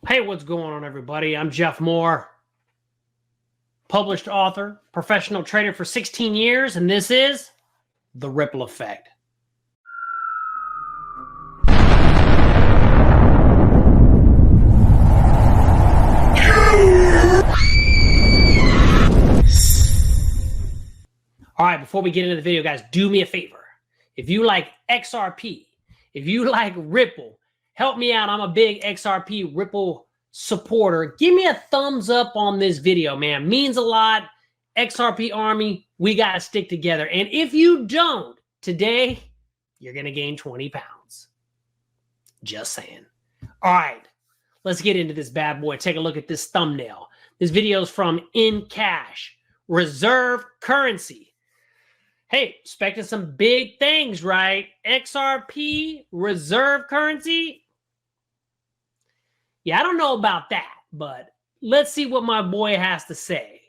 Hey, what's going on, everybody? I'm Jeff Moore, published author, professional trader for 16 years, and this is The Ripple Effect. All right, before we get into the video, guys, do me a favor. If you like XRP, if you like Ripple, help me out. I'm a big XRP Ripple supporter. Give me a thumbs up on this video, man. Means a lot. XRP Army, we got to stick together. And if you don't, today, you're going to gain 20 pounds. Just saying. All right, let's get into this bad boy. Take a look at this thumbnail. This video is from NCash Reserve currency. Hey, expecting some big things, right? XRP reserve currency. Yeah, I don't know about that, but let's see what my boy has to say.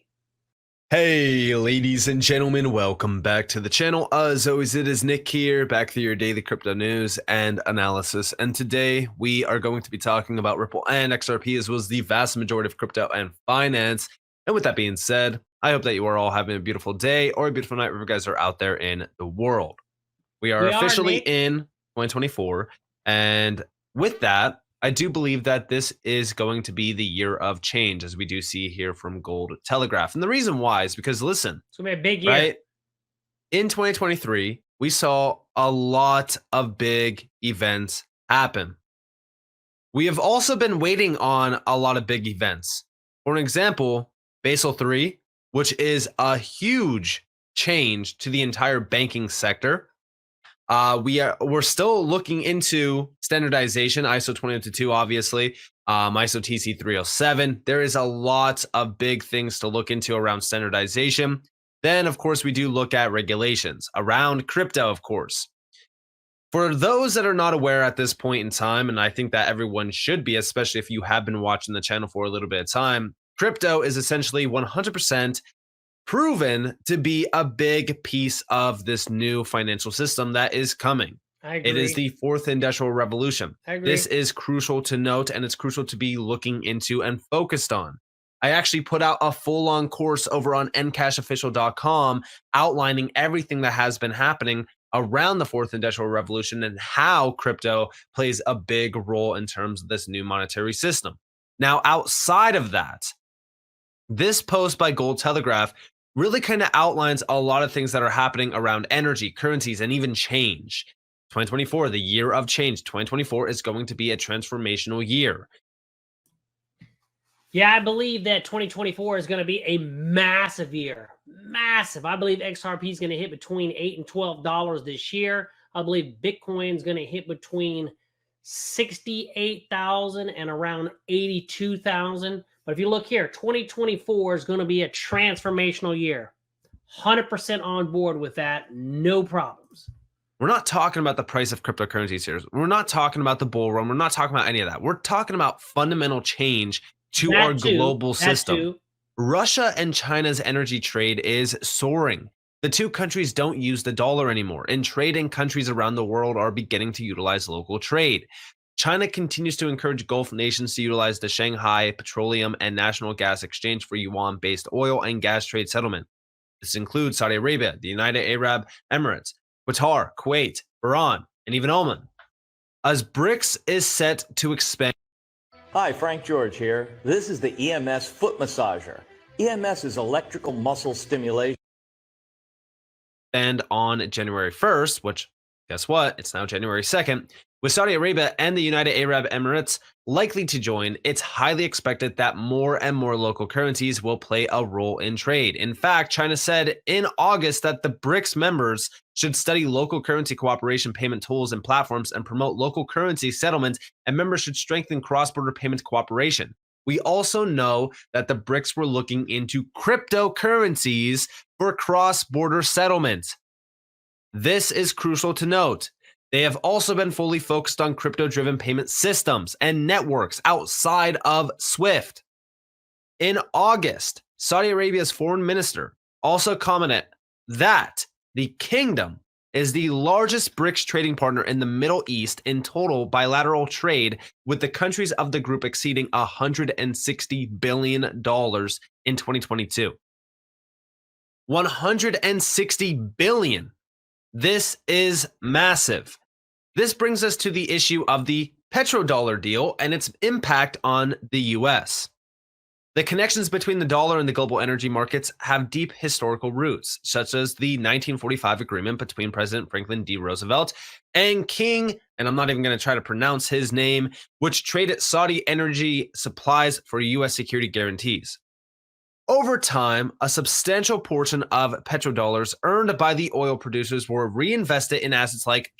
Hey, ladies and gentlemen, welcome back to the channel. As always, it is Nick here, back for your daily crypto news and analysis. And today we are going to be talking about Ripple and XRP, as well as the vast majority of crypto and finance. And with that being said, I hope that you are all having a beautiful day or a beautiful night wherever you guys are out there in the world. We are officially in 2024. And with that, I do believe that this is going to be the year of change, as we do see here from Gold Telegraph. And the reason why is because, listen, it's going to be a big year. Right? In 2023, we saw a lot of big events happen. We have also been waiting on a lot of big events. For an example, Basel III, which is a huge change to the entire banking sector. We're still looking into standardization, ISO 20022, obviously, ISO TC 307. There is a lot of big things to look into around standardization. Then, of course, we do look at regulations around crypto, of course. For those that are not aware at this point in time, and I think that everyone should be, especially if you have been watching the channel for a little bit of time, crypto is essentially 100% proven to be a big piece of this new financial system that is coming. I agree. It is the fourth industrial revolution. I agree. This is crucial to note, and it's crucial to be looking into and focused on. I actually put out a full-on course over on NCashOfficial.com outlining everything that has been happening around the fourth industrial revolution and how crypto plays a big role in terms of this new monetary system. Now, outside of that, this post by Gold Telegraph really kind of outlines a lot of things that are happening around energy, currencies, and even change. 2024, the year of change. 2024 is going to be a transformational year. Yeah, I believe that 2024 is going to be a massive year. Massive. I believe XRP is going to hit between $8 and $12 this year. I believe Bitcoin is going to hit between 68,000 and around 82,000. But if you look here, 2024 is going to be a transformational year. 100% on board with that. No problems. We're not talking about the price of cryptocurrencies here. We're not talking about the bull run. We're not talking about any of that. We're talking about fundamental change to our global system. Russia and China's energy trade is soaring. The two countries don't use the dollar anymore, and trading countries around the world are beginning to utilize local trade. China continues to encourage Gulf nations to utilize the Shanghai Petroleum and National Gas Exchange for yuan-based oil and gas trade settlement. This includes Saudi Arabia, the United Arab Emirates, Qatar, Kuwait, Iran, and even Oman. As BRICS is set to expand. Hi, Frank George here. This is the EMS foot massager. EMS is electrical muscle stimulation. And on January 1st, which, guess what? It's now January 2nd. With Saudi Arabia and the United Arab Emirates likely to join, it's highly expected that more and more local currencies will play a role in trade. In fact, China said in August that the BRICS members should study local currency cooperation payment tools and platforms and promote local currency settlements, and members should strengthen cross-border payments cooperation. We also know that the BRICS were looking into cryptocurrencies for cross-border settlement. This is crucial to note. They have also been fully focused on crypto-driven payment systems and networks outside of SWIFT. In August, Saudi Arabia's foreign minister also commented that the kingdom is the largest BRICS trading partner in the Middle East in total bilateral trade, with the countries of the group exceeding $160 billion in 2022. $160 billion. This is massive. This brings us to the issue of the petrodollar deal and its impact on the US. The connections between the dollar and the global energy markets have deep historical roots, such as the 1945 agreement between President Franklin D. Roosevelt and King, and I'm not even going to try to pronounce his name, which traded Saudi energy supplies for US security guarantees. Over time, a substantial portion of petrodollars earned by the oil producers were reinvested in assets like...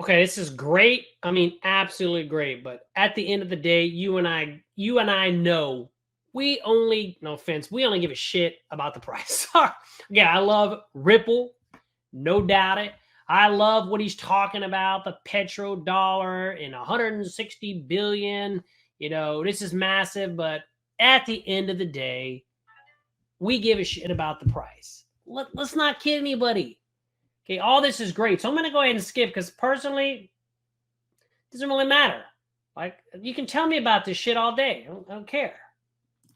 Okay, this is great. I mean, absolutely great. But at the end of the day, you and I know we only, no offense, we only give a shit about the price. Yeah, I love Ripple, no doubt it. I love what he's talking about, the petrodollar and 160 billion. You know, this is massive. But at the end of the day, we give a shit about the price. Let's not kid anybody. Okay, all this is great. So I'm going to go ahead and skip because personally, it doesn't really matter. Like, you can tell me about this shit all day. I don't care.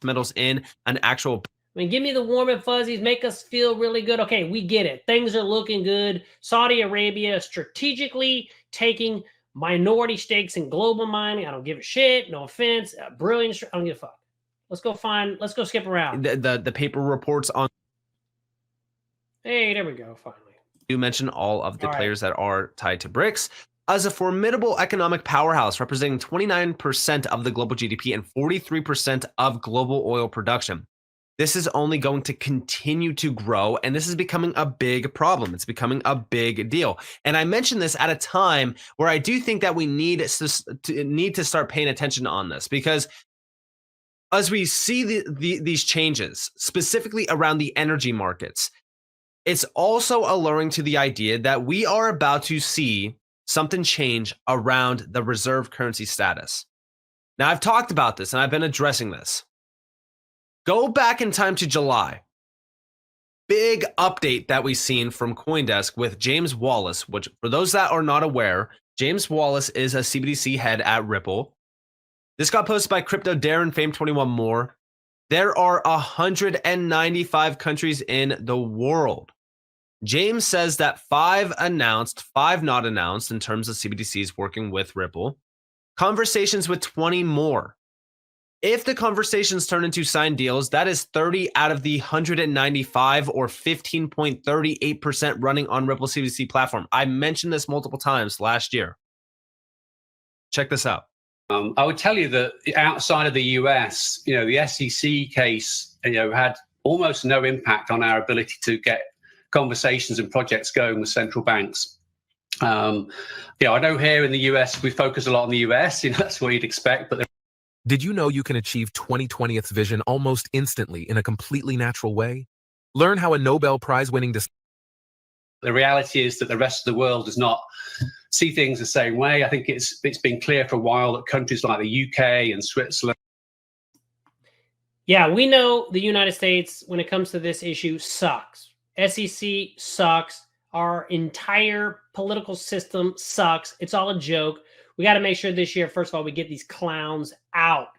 Metals in an actual... I mean, give me the warm and fuzzies, make us feel really good. Okay, we get it. Things are looking good. Saudi Arabia strategically taking minority stakes in global mining. I don't give a shit. No offense. Brilliant. I don't give a fuck. Let's go skip around. The paper reports on... Hey, there we go, finally. You mentioned all of the players that are tied to BRICS as a formidable economic powerhouse representing 29% of the global GDP and 43% of global oil production. This is only going to continue to grow, and this is becoming a big problem. It's becoming a big deal. And I mentioned this at a time where I do think that we need to start paying attention on this, because as we see these changes, specifically around the energy markets, it's also alluring to the idea that we are about to see something change around the reserve currency status. Now, I've talked about this and I've been addressing this. Go back in time to July. Big update that we've seen from CoinDesk with James Wallace, which, for those that are not aware, James Wallace is a CBDC head at Ripple. This got posted by Crypto Darren, Fame21 More. There are 195 countries in the world. James says that 5 announced, 5 not announced in terms of CBDCs working with Ripple. Conversations with 20 more. If the conversations turn into signed deals, that is 30 out of the 195, or 15.38% running on Ripple CBDC platform. I mentioned this multiple times last year. Check this out. I would tell you that outside of the US, the SEC case, had almost no impact on our ability to get conversations and projects going with central banks. I know here in the US, we focus a lot on the US, that's what you'd expect. But did you know you can achieve 2020's vision almost instantly in a completely natural way? Learn how a Nobel Prize winning... The reality is that the rest of the world does not see things the same way. I think it's been clear for a while that countries like the UK and Switzerland... Yeah, we know the United States, when it comes to this issue, sucks. SEC sucks. Our entire political system sucks. It's all a joke. We got to make sure this year, first of all, we get these clowns out.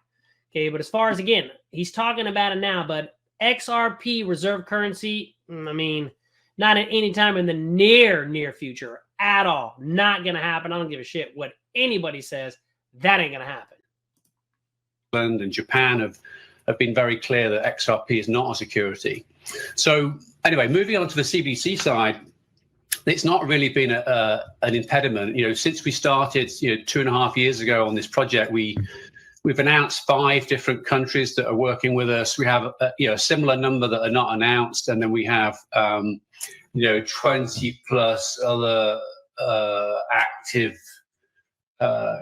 Okay, but as far as, again, he's talking about it now, but XRP reserve currency, I mean, not at any time in the near future at all. Not going to happen. I don't give a shit what anybody says. That ain't going to happen. And Japan have been very clear that XRP is not a security. So anyway, moving on to the CBDC side, it's not really been an impediment. Since we started 2.5 years ago on this project, we've announced 5 different countries that are working with us. We have a similar number that are not announced, and then we have 20 plus other active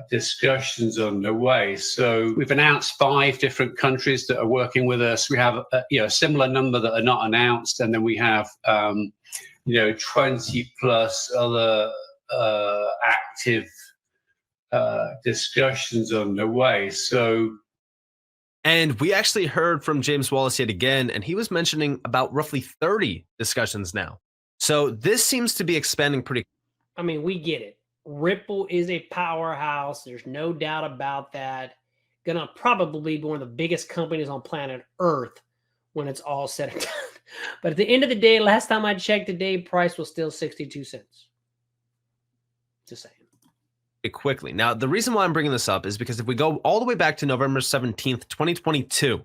discussions underway. So we've announced 5 different countries that are working with us. We have a similar number that are not announced, and then we have 20 plus other active discussions underway. So, and we actually heard from James Wallace yet again, and he was mentioning about roughly 30 discussions now. So this seems to be expanding pretty. I mean, we get it. Ripple is a powerhouse. There's no doubt about that. Gonna probably be one of the biggest companies on planet Earth when it's all said and done. But at the end of the day, last time I checked, the day price was still 62 cents. Just saying. Quickly. Now, the reason why I'm bringing this up is because if we go all the way back to November 17th, 2022,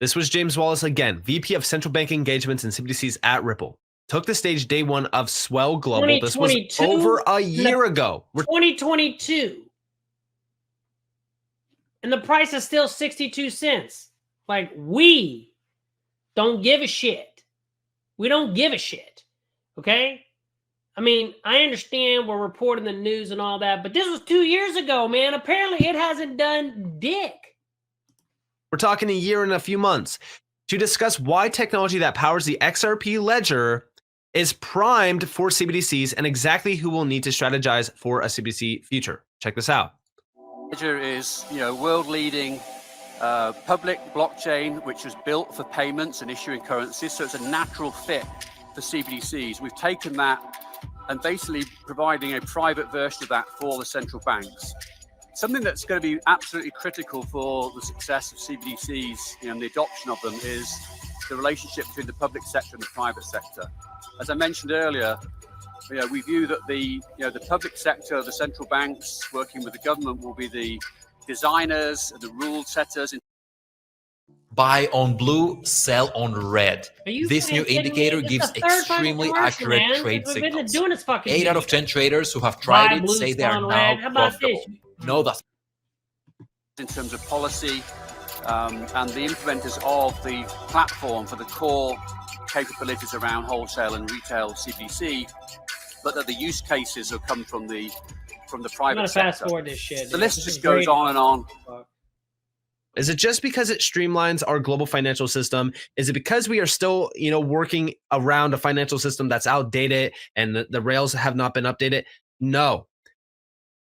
this was James Wallace again, VP of Central Bank Engagements and CBDCs at Ripple. Took the stage day one of Swell Global. This was over a year ago. 2022. And the price is still 62 cents. Like, we don't give a shit. We don't give a shit. Okay? I mean, I understand we're reporting the news and all that, but this was 2 years ago, man. Apparently, it hasn't done dick. We're talking a year and a few months to discuss why technology that powers the XRP ledger is primed for CBDCs and exactly who will need to strategize for a CBDC future. Check this out. Ledger is, world-leading public blockchain, which was built for payments and issuing currencies. So it's a natural fit for CBDCs. We've taken that and basically providing a private version of that for the central banks. Something that's going to be absolutely critical for the success of CBDCs and the adoption of them is the relationship between the public sector and the private sector. As I mentioned earlier, we view that the public sector, the central banks working with the government, will be the designers and the rule setters. Buy on blue, sell on red. This new indicator gives extremely accurate trade signals. 8 out of 10 traders who have tried it say they are now profitable. No, that's in terms of policy and the implementers of the platform for the core capabilities around wholesale and retail CBDC, but that the use cases will come from the private sector. Fast forward this shit. The list just goes on and on. Is it just because it streamlines our global financial system? Is it because we are still, working around a financial system that's outdated and the rails have not been updated? No.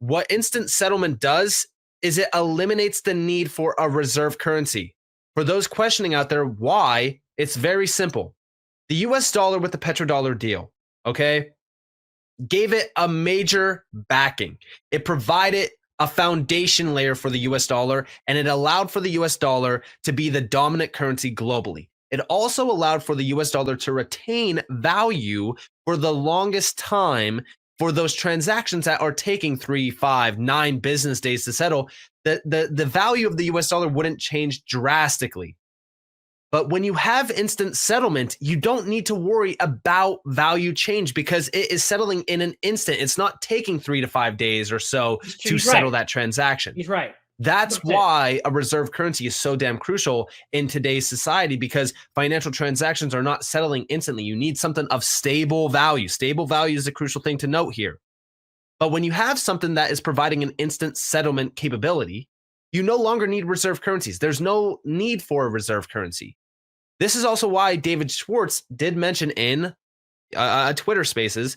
What instant settlement does is it eliminates the need for a reserve currency. For those questioning out there why, it's very simple. The US dollar with the petrodollar deal, okay, gave it a major backing. It provided a foundation layer for the US dollar, and it allowed for the US dollar to be the dominant currency globally. It also allowed for the US dollar to retain value for the longest time for those transactions that are taking 3, 5, 9 business days to settle. The value of the US dollar wouldn't change drastically. But when you have instant settlement, you don't need to worry about value change because it is settling in an instant. It's not taking 3 to 5 days or so to settle that transaction. He's right. That's why a reserve currency is so damn crucial in today's society, because financial transactions are not settling instantly. You need something of stable value. Stable value is a crucial thing to note here. But when you have something that is providing an instant settlement capability, you no longer need reserve currencies. There's no need for a reserve currency. This is also why David Schwartz did mention in Twitter Spaces,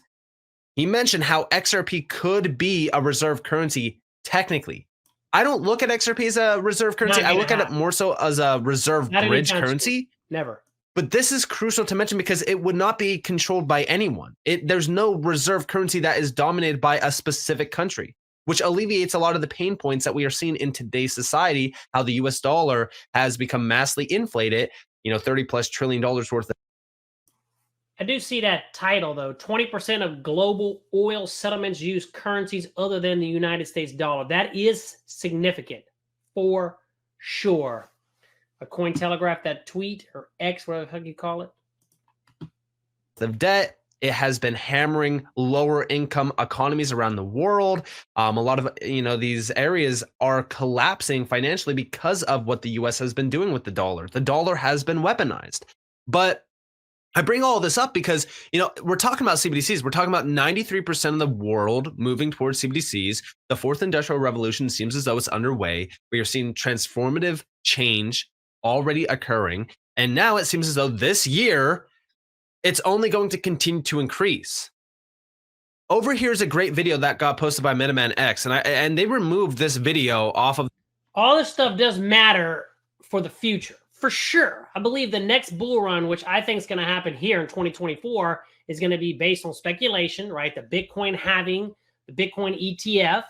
he mentioned how XRP could be a reserve currency technically. I don't look at XRP as a reserve currency. I look at it more so as a reserve bridge currency. Never. But this is crucial to mention because it would not be controlled by anyone. There's no reserve currency that is dominated by a specific country, which alleviates a lot of the pain points that we are seeing in today's society, how the US dollar has become massively inflated, $30+ trillion worth of. I do see that title, though. 20% of global oil settlements use currencies other than the United States dollar. That is significant for sure. A Cointelegraph, that tweet, or X, whatever the heck you call it. The debt, it has been hammering lower income economies around the world. A lot of, these areas are collapsing financially because of what the US has been doing with the dollar. The dollar has been weaponized. But I bring all this up because, we're talking about CBDCs. We're talking about 93% of the world moving towards CBDCs. The fourth industrial revolution seems as though it's underway. We are seeing transformative change already occurring. And now it seems as though this year, it's only going to continue to increase. Over here is a great video that got posted by MetaMan X, and they removed this video off of. All this stuff does matter for the future. for sure. I believe the next bull run, which I think is going to happen here in 2024, is going to be based on speculation, right? The Bitcoin halving, the Bitcoin ETF.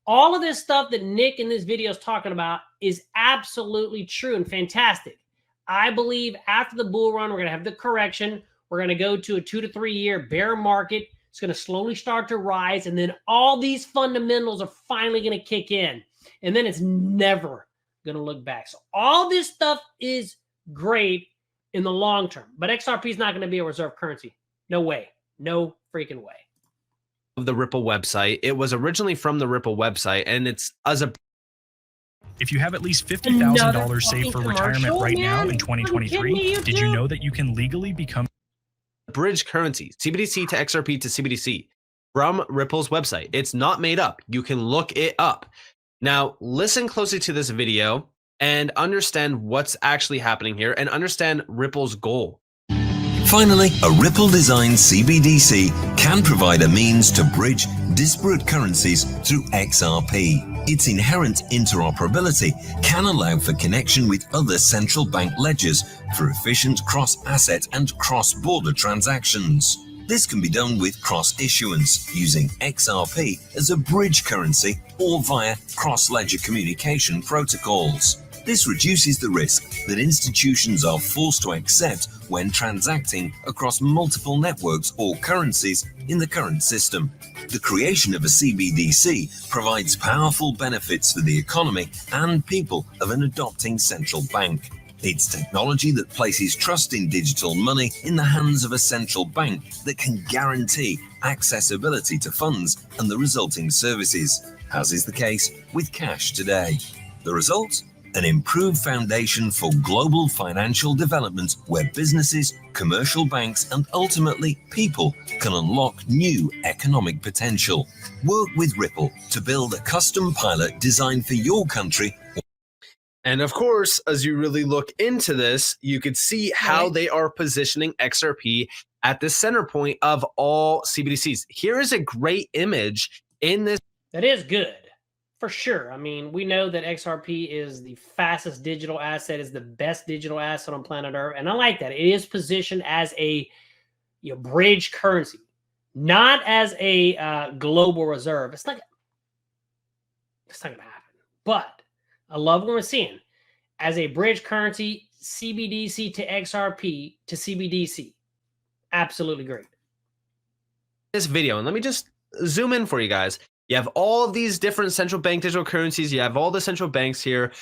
All of this stuff that Nick in this video is talking about is absolutely true and fantastic. I believe after the bull run, we're going to have the correction. We're going to go to a 2 to 3 year bear market. It's going to slowly start to rise. And then all these fundamentals are finally going to kick in. And then it's never going to look back. So all this stuff is great in the long term. But XRP is not going to be a reserve currency. No way. No freaking way. The Ripple website. It was originally from the Ripple website, and it's as a. If you have at least $50,000 saved for retirement right now in 2023, did you know that you can legally become bridge currency, CBDC to XRP to CBDC from Ripple's website? It's not made up. You can look it up. Now, listen closely to this video and understand what's actually happening here and understand Ripple's goal. Finally, a Ripple-designed CBDC can provide a means to bridge disparate currencies through XRP. Its inherent interoperability can allow for connection with other central bank ledgers for efficient cross-asset and cross-border transactions. This can be done with cross-issuance using XRP as a bridge currency or via cross-ledger communication protocols. This reduces the risk that institutions are forced to accept when transacting across multiple networks or currencies in the current system. The creation of a CBDC provides powerful benefits for the economy and people of an adopting central bank. It's technology that places trust in digital money in the hands of a central bank that can guarantee accessibility to funds and the resulting services, as is the case with cash today. The result? An improved foundation for global financial development where businesses, commercial banks, and ultimately people can unlock new economic potential. Work with Ripple to build a custom pilot designed for your country. And of course, as you really look into this, you could see how they are positioning XRP at the center point of all CBDCs. Here is a great image in this. That is good. For sure. I mean, we know that XRP is the fastest digital asset, is the best digital asset on planet Earth. And I like that. It is positioned as a bridge currency, not as a global reserve. It's not going to happen. But I love what we're seeing. As a bridge currency, CBDC to XRP to CBDC. Absolutely great. This video, and let me just zoom in for you guys. You have all of these different central bank digital currencies. You have all the central banks here.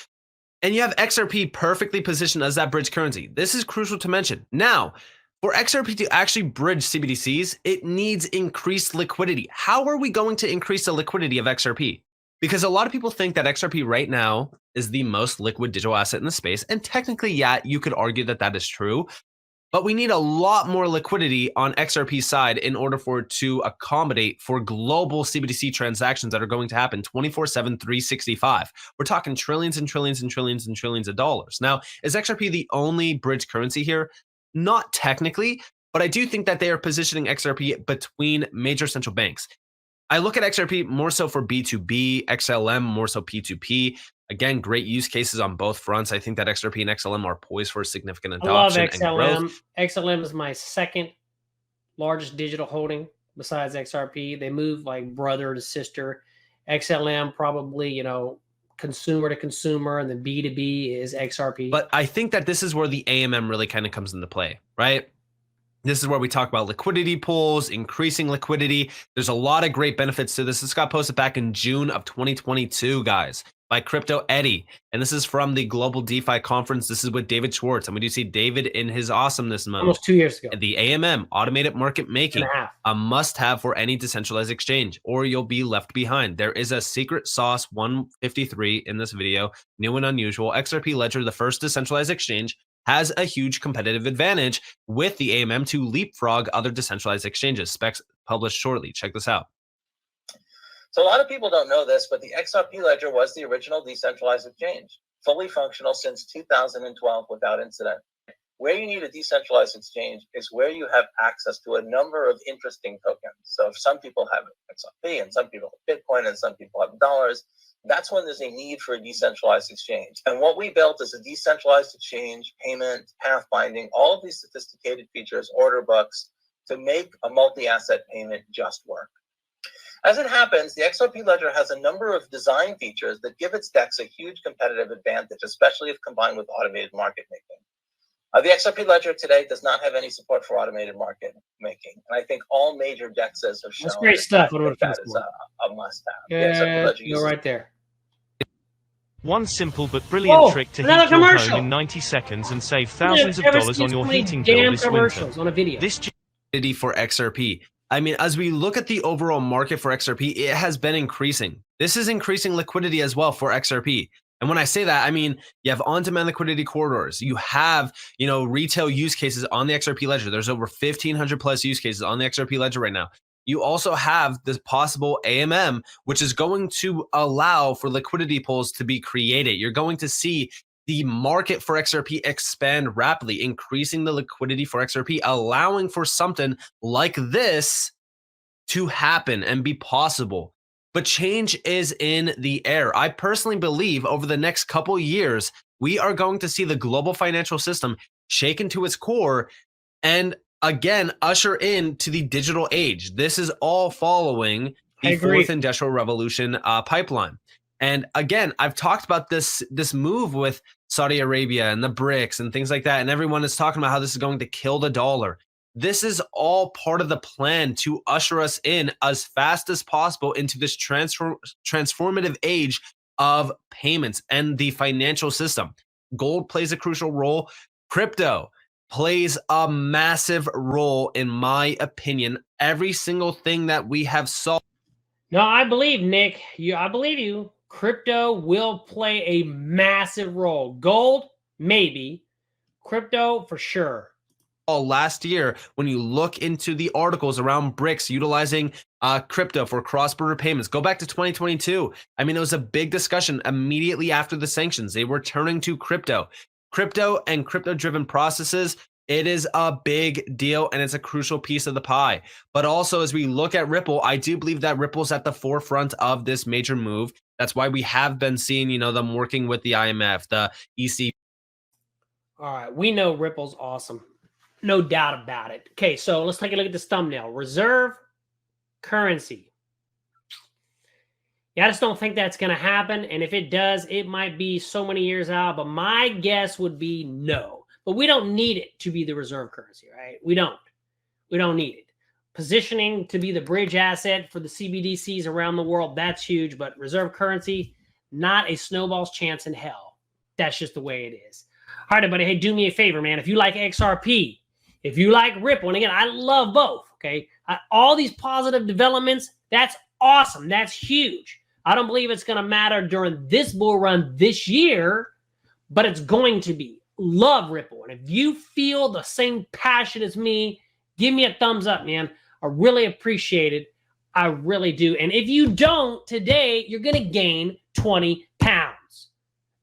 And you have XRP perfectly positioned as that bridge currency. This is crucial to mention. Now, for XRP to actually bridge CBDCs, it needs increased liquidity. How are we going to increase the liquidity of XRP? Because a lot of people think that XRP right now is the most liquid digital asset in the space. And technically, yeah, you could argue that that is true. But we need a lot more liquidity on XRP's side in order for it to accommodate for global CBDC transactions that are going to happen 24/7, 365. We're talking trillions and trillions and trillions and trillions of dollars. Now, is XRP the only bridge currency here? Not technically, but I do think that they are positioning XRP between major central banks. I look at XRP more so for B2B, XLM more so P2P. Again, great use cases on both fronts. I think that XRP and XLM are poised for significant adoption and growth. XLM is my second largest digital holding besides XRP. They move like brother to sister. XLM probably, consumer to consumer, and then B2B is XRP. But I think that this is where the AMM really kind of comes into play, right? This is where we talk about liquidity pools, increasing liquidity. There's a lot of great benefits to this. This got posted back in June of 2022, guys, by Crypto Eddie. And this is from the Global DeFi Conference. This is with David Schwartz. And we do see David in his awesomeness mode. Almost 2 years ago. The AMM, automated market making, a must-have for any decentralized exchange, or you'll be left behind. There is a secret sauce 153 in this video, new and unusual. XRP Ledger, the first decentralized exchange, has a huge competitive advantage with the AMM to leapfrog other decentralized exchanges. Specs published shortly. Check this out. So a lot of people don't know this, but the XRP Ledger was the original decentralized exchange, fully functional since 2012 without incident. Where you need a decentralized exchange is where you have access to a number of interesting tokens. So if some people have XRP and some people have Bitcoin and some people have dollars, that's when there's a need for a decentralized exchange. And what we built is a decentralized exchange, payment, path binding, all of these sophisticated features, order books, to make a multi-asset payment just work. As it happens, the XRP ledger has a number of design features that give its DEX a huge competitive advantage, especially if combined with automated market making. The XRP ledger today does not have any support for automated market making, and I think all major DEXs have shown that's great stuff. that is a must-have. Yeah, you're right there. One simple but brilliant trick to heat your home in 90 seconds and save thousands of dollars on your heating bill this winter. On a video. This for XRP. I mean, as we look at the overall market for XRP, it has been increasing. This is increasing liquidity as well for XRP. And when I say that, I mean, you have on-demand liquidity corridors. You have, retail use cases on the XRP ledger. There's over 1,500 plus use cases on the XRP ledger right now. You also have this possible AMM, which is going to allow for liquidity pools to be created. You're going to see the market for XRP expand rapidly, increasing the liquidity for XRP, allowing for something like this to happen and be possible. But change is in the air. I personally believe over the next couple years, we are going to see the global financial system shaken to its core and again, usher into the digital age. This is all following the fourth industrial revolution pipeline. And again, I've talked about this move with Saudi Arabia and the BRICS and things like that. And everyone is talking about how this is going to kill the dollar. This is all part of the plan to usher us in as fast as possible into this transformative age of payments and the financial system. Gold plays a crucial role. Crypto plays a massive role, in my opinion. Every single thing that we have saw. No, I believe, Nick. I believe you. Crypto will play a massive role. Gold, maybe. Crypto, for sure. Last year, when you look into the articles around BRICS utilizing crypto for cross-border payments, go back to 2022. I mean, it was a big discussion immediately after the sanctions. They were turning to crypto. Crypto and crypto-driven processes, it is a big deal and it's a crucial piece of the pie. But also, as we look at Ripple, I do believe that Ripple's at the forefront of this major move. That's why we have been seeing, them working with the IMF, the EC. All right, we know Ripple's awesome. No doubt about it. Okay, so let's take a look at this thumbnail. Reserve currency. Yeah, I just don't think that's going to happen. And if it does, it might be so many years out. But my guess would be no. But we don't need it to be the reserve currency, right? We don't. We don't need it. Positioning to be the bridge asset for the CBDCs around the world, that's huge. But reserve currency, not a snowball's chance in hell. That's just the way it is. All right, everybody. Hey, do me a favor, man. If you like XRP, if you like Ripple, and again, I love both, okay? All these positive developments, that's awesome. That's huge. I don't believe it's going to matter during this bull run this year, but it's going to be. Love Ripple. And if you feel the same passion as me, give me a thumbs up, man. I really appreciate it. I really do. And if you don't, today, you're going to gain 20 pounds.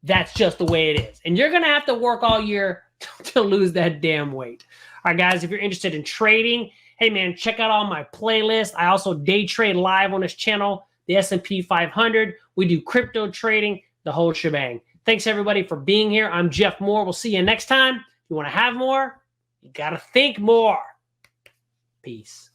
That's just the way it is. And you're going to have to work all year to lose that damn weight. All right, guys, if you're interested in trading, hey, man, check out all my playlists. I also day trade live on this channel, the S&P 500. We do crypto trading, the whole shebang. Thanks, everybody, for being here. I'm Jeff Moore. We'll see you next time. If you want to have more, you got to think more. Peace.